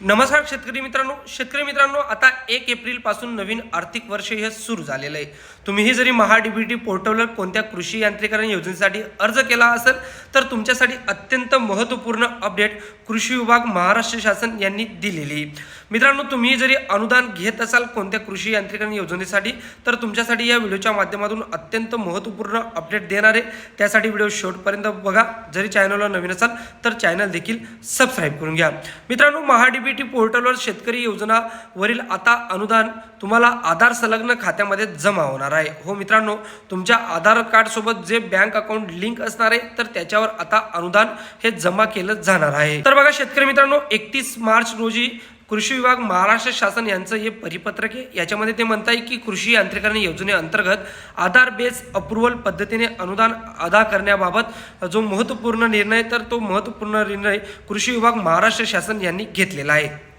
नमस्कार शेतकरी मित्रांनो आता 1 एप्रिल पासून नवीन आर्थिक वर्ष हे सुरू झालेलं आहे। तुम्हीही जरी महा-डी-बी-टी पोर्टलवर कोणत्या कृषी यांत्रिकरण योजनेसाठी अर्ज केला असेल तर तुमच्यासाठी अत्यंत महत्त्वपूर्ण अपडेट कृषी विभाग महाराष्ट्र शासन यांनी दिलेली। मित्रांनो तुम्ही जरी अनुदान घेत असाल कोणत्या कृषी यांत्रिकरण योजनेसाठी तर तुमच्यासाठी या व्हिडिओच्या माध्यमातून अत्यंत महत्त्वपूर्ण अपडेट देणार आहे। त्यासाठी व्हिडिओ शेवटपर्यंत बघा। जरी चॅनलला नवीन असाल तर चॅनल देखील सबस्क्राइब करून घ्या। मित्रांनो महा-डी-बी-टी पोर्टलवर शेतकरी योजना वरील आता अनुदान तुम्हाला आधार संलग्न खात्यामध्ये जमा होणार आहे। हो मित्रांनो तुमच्या आधार कार्ड सोबत जे बँक अकाउंट लिंक असणार आहे तर त्याच्यावर आता अनुदान हे जमा केलं जाणार आहे। तर बघा शेतकरी मित्रांनो 31 मार्च रोजी कृषी विभाग महाराष्ट्र शासन यांचं हे परिपत्रक आहे। याच्यामध्ये ते म्हणत आहे की कृषी यांत्रिकरण योजनेअंतर्गत आधार बेस अप्रूव्हल पद्धतीने अनुदान अदा करण्याबाबत जो महत्त्वपूर्ण निर्णय तर तो महत्त्वपूर्ण निर्णय कृषी विभाग महाराष्ट्र शासन यांनी घेतलेला आहे।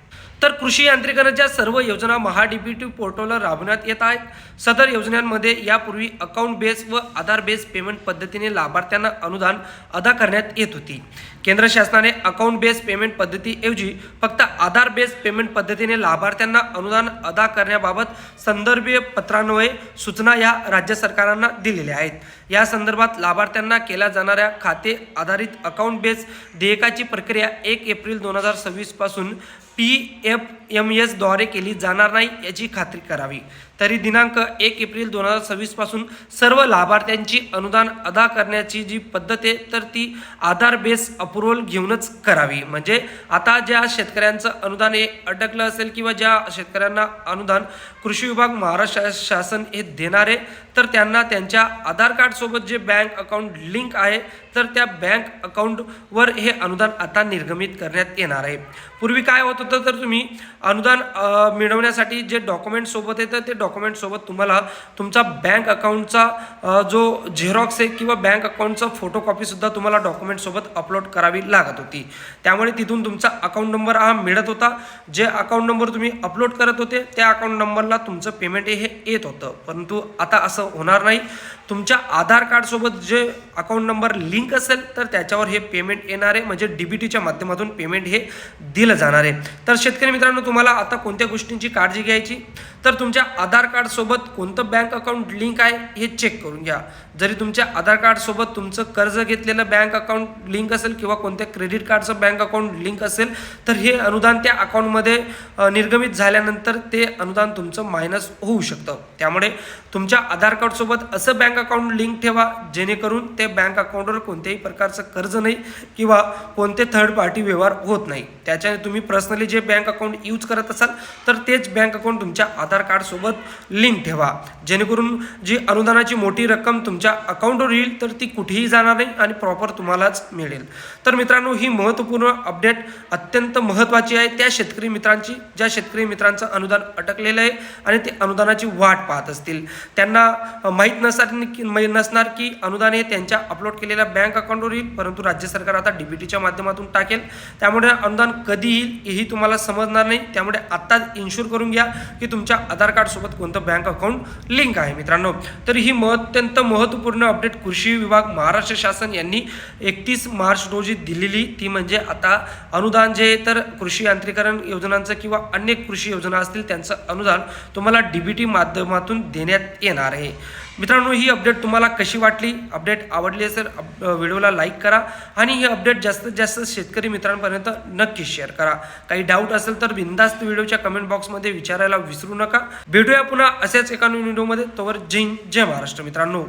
तर कृषी यांत्रिकरणाच्या सर्व योजना महा-डी-बी-टी पोर्टलवर राबवण्यात येत आहेत। सदर योजनांमध्ये यापूर्वी अकाउंट बेस व आधार बेस पेमेंट पद्धतीने लाभार्थ्यांना अनुदान अदा करण्यात येत होती। केंद्र शासनाने अकाउंट बेस पेमेंट पद्धतीऐवजी फक्त आधार बेस पेमेंट पद्धतीने लाभार्थ्यांना अनुदान अदा करण्याबाबत संदर्भीय पत्रान्वये सूचना या राज्य सरकारांना दिलेल्या आहेत। या संदर्भात लाभार्थ्यांना केल्या जाणाऱ्या खाते आधारित अकाउंट बेस देयकाची प्रक्रिया 1 एप्रिल 2026 पासून PFMS द्वारे केली जाणार नाही याची खात्री करावी। तरी दिनांक 1 एप्रिल 2026 पासून सर्व लाभार्थ्यांची अनुदान अदा करण्याची जी पद्धत आहे तर ती आधार बेस अप्रूव्हल घेऊनच करावी। म्हणजे आता ज्या शेतकऱ्यांचं अनुदान हे अटकलं असेल किंवा ज्या शेतकऱ्यांना अनुदान कृषी विभाग महाराष्ट्र शासन हे देणार आहे तर त्यांना त्यांच्या आधार कार्ड सोबत जे बँक अकाउंट लिंक आहे तर त्या बँक अकाउंटवर हे अनुदान आता निर्गमित करण्यात येणार आहे। पूर्वी काय होत होतं तर तुम्ही अनुदान मिळवण्यासाठी जे डॉक्युमेंट सोबत येतं ते डॉक्युमेंट सोबत तुम्हाला तुमचा बँक अकाउंटचा जो झेरॉक्स आहे किंवा बँक अकाउंटचा फोटोकॉपी सुद्धा तुम्हाला डॉक्युमेंट सोबत अपलोड करावी लागत होती। त्यामुळे तिथून तुमचा अकाउंट नंबर हा मिळत होता। जे अकाउंट नंबर तुम्ही अपलोड करत होते त्या अकाउंट नंबरला तुमचं पेमेंट हे येत होतं। परंतु आता असं होणार नाही। तुमच्या आधार कार्ड सोबत जे अकाउंट नंबर लिंक असेल तर त्याच्यावर हे पेमेंट येणार आहे। म्हणजे डी-बी-टीच्या माध्यमातून पेमेंट हे दिलं जाणार आहे। तर शेतकरी मित्रांनो तुम्हाला आता कोणत्या गोष्टींची काळजी घ्यायची तर तुमच्या आधार कार्ड सोबत कोणतं बँक अकाउंट लिंक आहे हे चेक करून घ्या। जरी तुमच्या आधार कार्ड सोबत तुमचं कर्ज घेतलेलं बँक अकाउंट लिंक असेल किंवा कोणत्या क्रेडिट कार्डचं बँक अकाउंट लिंक असेल तर हे अनुदान त्या अकाउंटमध्ये निर्गमित झाल्यानंतर ते अनुदान तुमचं मायनस होऊ शकतं। त्यामुळे तुमच्या आधार कार्ड सोबत असं बँक अकाउंट लिंक ठेवा जेणेकरून ते बँक अकाउंटवर कोणत्याही प्रकारचं कर्ज नाही किंवा कोणते थर्ड पार्टी व्यवहार होत नाही। त्याच्याने तुम्ही पर्सनली जे बँक अकाउंट यूज करत असाल तर तेच बँक अकाउंट तुमच्या आधार कार्ड सोबत लिंक ठेवा जेणेकरून जी अनुदानाची मोठी रक्कम तुमच्या अकाउंटवर येईल तर ती कुठेही जाणार नाही आणि प्रॉपर तुम्हालाच मिळेल। तर मित्रांनो ही महत्त्वपूर्ण अपडेट अत्यंत महत्त्वाची आहे त्या शेतकरी मित्रांची ज्या शेतकरी मित्रांचं अनुदान अटकलेलं आहे आणि ते अनुदानाची वाट पाहत असतील। त्यांना माहीत नसणार की अनुदान हे त्यांच्या अपलोड केलेल्या बँक अकाउंटवर येईल परंतु राज्य सरकार आता डी-बी-टीच्या माध्यमातून टाकेल। त्यामुळे अनुदान कधी येईल हेही तुम्हाला समजणार नाही। त्यामुळे आत्ता इन्शुअर करून घ्या की तुमच्या आधार कार्ड सोबत कोणतं बँक अकाउंट लिंक आहे। मित्रांनो तर ही अत्यंत महत्त्वपूर्ण अपडेट कृषी विभाग महाराष्ट्र शासन यांनी 31 मार्च रोजी दिलेली ती म्हणजे आता अनुदान जे तर कृषी यांत्रिकरण योजनांचं किंवा अनेक कृषी योजना असतील त्यांचं अनुदान तुम्हाला डी-बी-टी माध्यमातून देण्यात येणार आहे। मित्रांनो ही अपडेट तुम्हाला कशी वाटली? अपडेट आवडली असेल व्हिडिओला लाईक करा आणि ही अपडेट जास्तीत जास्त शेतकरी मित्रांपर्यंत नक्की शेअर करा। काही डाऊट असेल तर बिनधास्त व्हिडिओच्या कमेंट बॉक्समध्ये विचारायला विसरू नका। भेटूया पुन्हा अशाच एका व्हिडिओमध्ये। तोवर जय हिंद जय महाराष्ट्र मित्रांनो।